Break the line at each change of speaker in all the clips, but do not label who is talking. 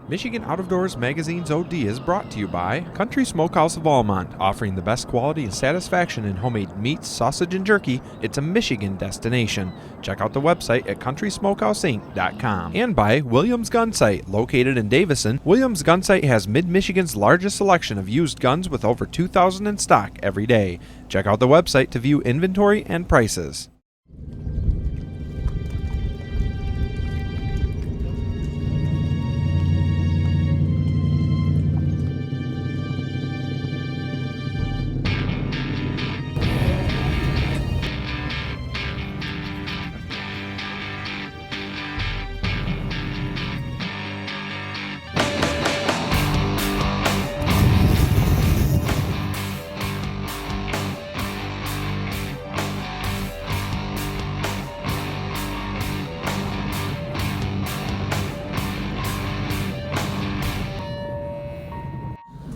Michigan Out of Doors Magazine's OD is brought to you by Country Smokehouse of Almont, offering the best quality and satisfaction in homemade meats, sausage, and jerky. It's a Michigan destination. Check out the website at countrysmokehouseinc.com. And by Williams Gun Sight, located in Davison. Williams Gun Sight has Mid-Michigan's largest selection of used guns with over 2,000 in stock every day. Check out the website to view inventory and prices.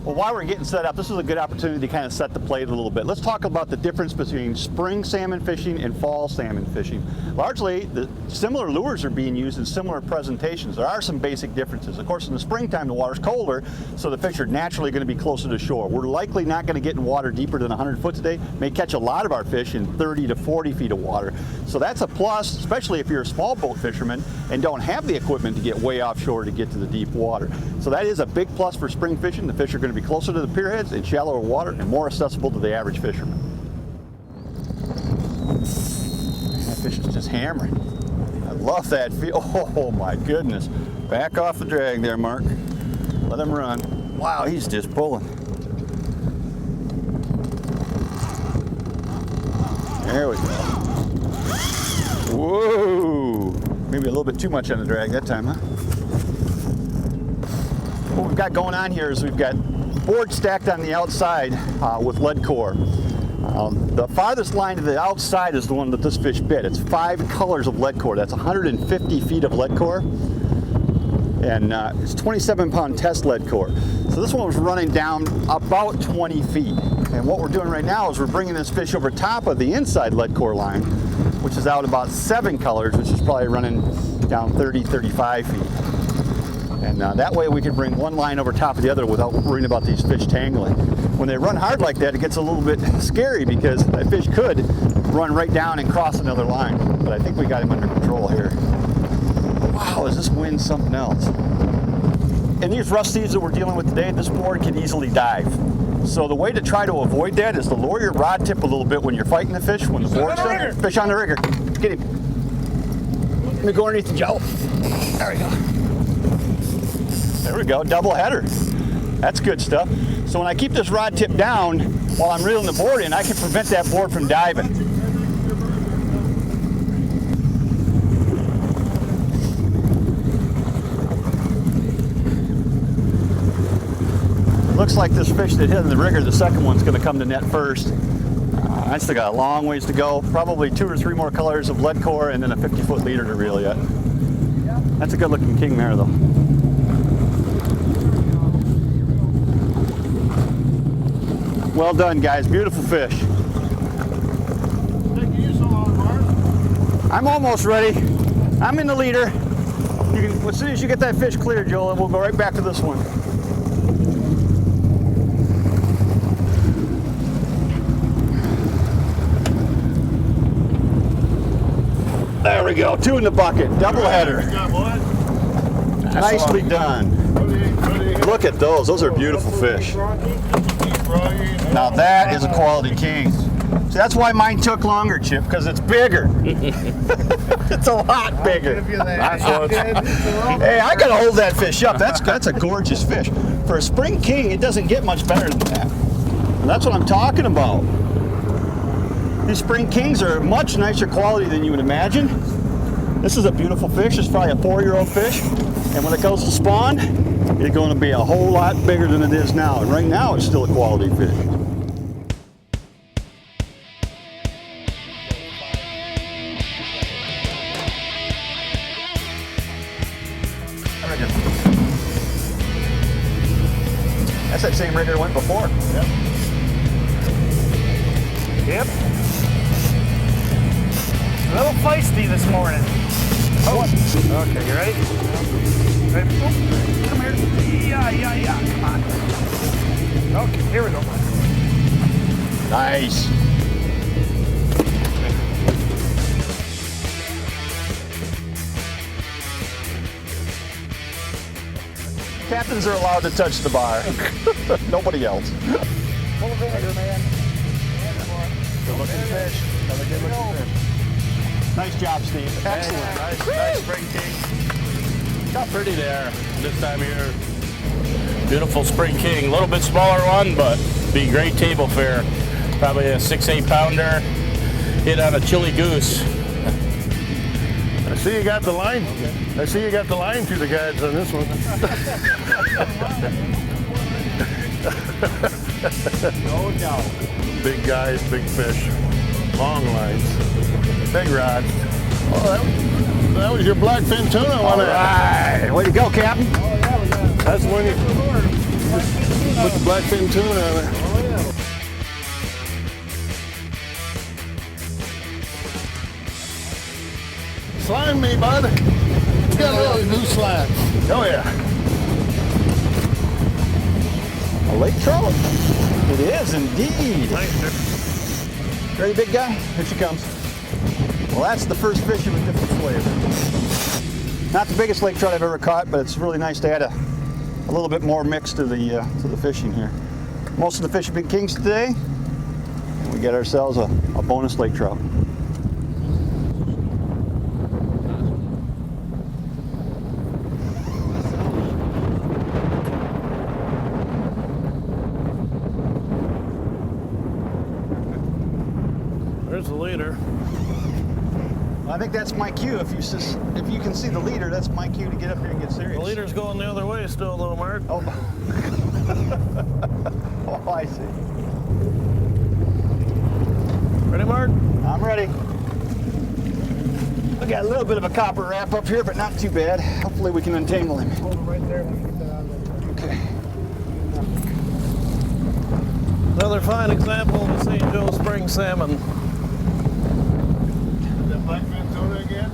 Well, while we're getting set up, this is a good opportunity to kind of set the plate a little bit. Let's talk about the difference between spring salmon fishing and fall salmon fishing. Largely, the similar lures are being used in similar presentations. There are some basic differences. Of course, in the springtime, the water's colder, so the fish are naturally going to be closer to shore. We're likely not going to get in water deeper than 100 foot today. May catch a lot of our fish in 30 to 40 feet of water. So that's a plus, especially if you're a small boat fisherman and don't have the equipment to get way offshore to get to the deep water. So that is a big plus for spring fishing. The fish are going to be closer to the pierheads in shallower water and more accessible to the average fisherman. That fish is just hammering. I love that feel. Oh my goodness. Back off the drag there, Mark. Let him run. Wow, he's just pulling. There we go. Whoa. Maybe a little bit too much on the drag that time, huh? What we've got going on here is we've got board stacked on the outside with lead core. The farthest line to the outside is the one that this fish bit. It's 5 colors of lead core. That's 150 feet of lead core. And it's 27-pound test lead core. So this one was running down about 20 feet. And what we're doing right now is we're bringing this fish over top of the inside lead core line, which is out about 7 colors, which is probably running down 30, 35 feet. And that way we can bring one line over top of the other without worrying about these fish tangling. When they run hard like that, it gets a little bit scary because that fish could run right down and cross another line. But I think we got him under control here. Wow, is this wind something else? In these rustics that we're dealing with today, this board can easily dive. So the way to try to avoid that is to lower your rod tip a little bit when you're fighting the fish. When the board's there, fish on the rigger. Get him. Let me go underneath the jowl. There we go. There we go, double header. That's good stuff. So when I keep this rod tip down while I'm reeling the board in, I can prevent that board from diving. Looks like this fish that hit in the rigger, the second one's going to come to net first. I still got a long ways to go, probably 2 or 3 more colors of lead core and then a 50-foot leader to reel yet. That's a good looking king mare though. Well done, guys. Beautiful fish. I'm almost ready. I'm in the leader. You can, as soon as you get that fish cleared, Joel, we'll go right back to this one. There we go. 2 in the bucket. Double header. Nicely done. Look at those. Those are beautiful fish. Now that is a quality king. See, that's why mine took longer, Chip, because it's bigger. It's a lot bigger. Hey, I gotta hold that fish up. That's a gorgeous fish. For a spring king, it doesn't get much better than that. And that's what I'm talking about. These spring kings are much nicer quality than you would imagine. This is a beautiful fish. It's probably a 4-year-old fish. And when it goes to spawn, it's going to be a whole lot bigger than it is now. And right now, it's still a quality fish. That's that same rigger that went before.
Yep. A little feisty this morning. Oh, okay, you ready? Ready? Oh, come here. Here we go.
Nice. Captains are allowed to touch the bar. Nobody else.
Full of vinegar, man.
Good looking fish. Another good looking fish. Nice job, Steve. Excellent.
Nice spring king. Got pretty there this time of year. Beautiful spring king. A little bit smaller one, but be great table fare. Probably a 6-8 pounder. Hit on a chili goose.
I see you got the line. I see you got the line through the guides on this one.
Oh no.
Big guys, big fish, long lines, big rod. Oh, that was your blackfin tuna
All
one.
right. Way to go, Captain.
That's when you put the blackfin tuna on it. Slime me, bud. You got a little loose slime. Oh yeah.
A lake trout. It is indeed. Ready, big guy? Here she comes. Well, that's the first fish of a different flavor. Not the biggest lake trout I've ever caught, but it's really nice to add a little bit more mix to the fishing here. Most of the fish have been kings today. And we get ourselves a bonus lake trout.
There's the leader.
I think that's my cue. If you can see the leader, that's my cue to get up here and get serious.
The leader's going the other way still, though, Mark.
Oh, oh, I see.
Ready, Mark?
I'm ready. We got a little bit of a copper wrap up here, but not too bad. Hopefully we can untangle him.
Hold him right there. Let me get that out of there.
Okay.
Another fine example of the St. Joe spring salmon.
That blackfin tuna again?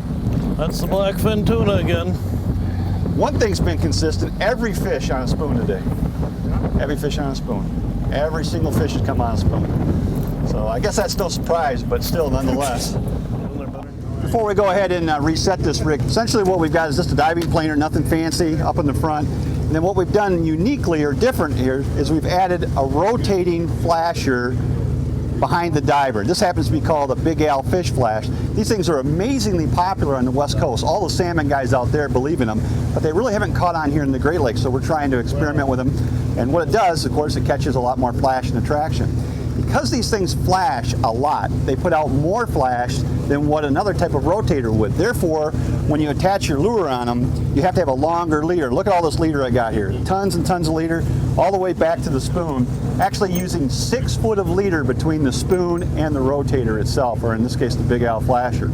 That's the blackfin tuna again.
One thing's been consistent, every fish on a spoon today. Every fish on a spoon. Every single fish has come on a spoon. So I guess that's no surprise, but still nonetheless. Before we go ahead and reset this rig, essentially what we've got is just a diving planer, nothing fancy up in the front. And then what we've done uniquely or different here is we've added a rotating flasher behind the diver. This happens to be called a Big Al fish flash. These things are amazingly popular on the West Coast. All the salmon guys out there believe in them, but they really haven't caught on here in the Great Lakes, so we're trying to experiment with them. And what it does, of course, it catches a lot more flash and attraction. Because these things flash a lot, they put out more flash than what another type of rotator would. Therefore, when you attach your lure on them, you have to have a longer leader. Look at all this leader I got here. Tons and tons of leader, all the way back to the spoon. Actually using 6 foot of leader between the spoon and the rotator itself, or in this case, the Big Al flasher.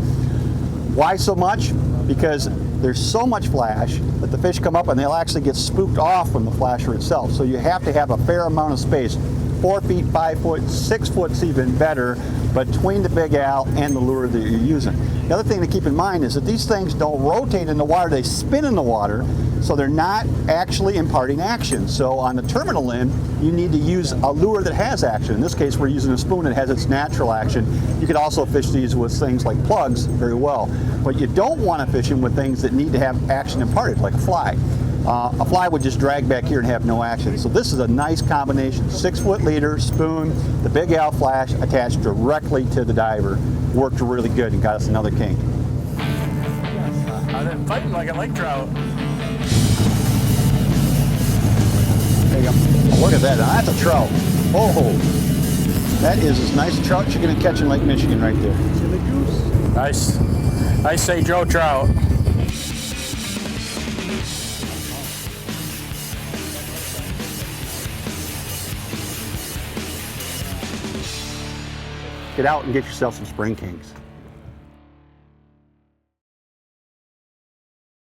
Why so much? Because there's so much flash that the fish come up and they'll actually get spooked off from the flasher itself. So you have to have a fair amount of space. 4 feet, 5 foot, 6 foot's even better between the Big Al and the lure that you're using. The other thing to keep in mind is that these things don't rotate in the water, they spin in the water, so they're not actually imparting action. So on the terminal end, you need to use a lure that has action. In this case, we're using a spoon that has its natural action. You could also fish these with things like plugs very well. But you don't want to fish them with things that need to have action imparted, like a fly. A fly would just drag back here and have no action. So this is a nice combination. 6 foot leader, spoon, the Big Al flash attached directly to the diver. Worked really good and got us another king.
I've been fighting like a lake trout.
There you go. Oh, look at that. Now that's a trout. Oh, that is as nice a trout you're going to catch in Lake Michigan right there.
Nice. I say Joe trout.
Get out and get yourself some spring kings.